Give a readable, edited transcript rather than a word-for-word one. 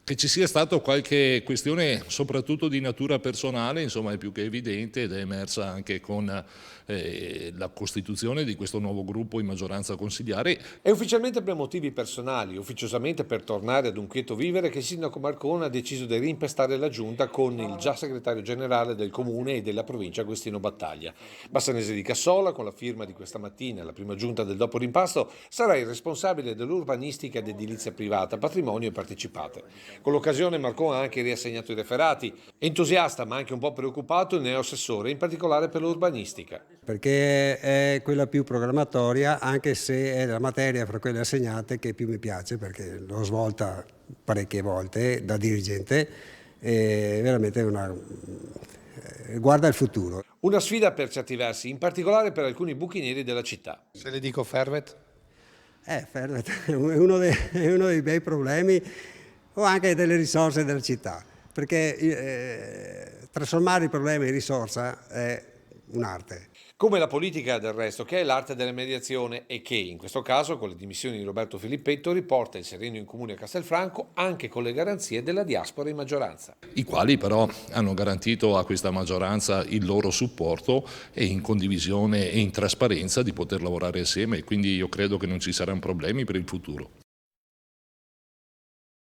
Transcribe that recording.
Che ci sia stata qualche questione soprattutto di natura personale, insomma, è più che evidente ed è emersa anche con la costituzione di questo nuovo gruppo in maggioranza consigliare. È ufficialmente per motivi personali, ufficiosamente per tornare ad un quieto vivere, che il sindaco Marcona ha deciso di reimpestare la giunta con il già segretario generale del comune e della provincia Agostino Battaglia. Bassanese di Cassola, con la firma di questa mattina, la prima giunta del dopo rimpasto, sarà il responsabile dell'urbanistica ed edilizia privata, patrimonio e partecipate. Con l'occasione Marcona ha anche riassegnato i referati. Entusiasta ma anche un po' preoccupato il neoassessore, in particolare per l'urbanistica. Perché è quella più programmatoria, anche se è la materia fra quelle assegnate che più mi piace, perché l'ho svolta parecchie volte da dirigente e veramente guarda il futuro. Una sfida per certi versi, in particolare per alcuni buchi neri della città. Se le dico Fervet? Fervet è è uno dei bei problemi o anche delle risorse della città, perché trasformare i problemi in risorsa è un'arte. Come la politica del resto, che è l'arte della mediazione e che, in questo caso, con le dimissioni di Roberto Filippetto, riporta il sereno in comune a Castelfranco anche con le garanzie della diaspora in maggioranza. I quali però hanno garantito a questa maggioranza il loro supporto e in condivisione e in trasparenza di poter lavorare assieme, quindi io credo che non ci saranno problemi per il futuro.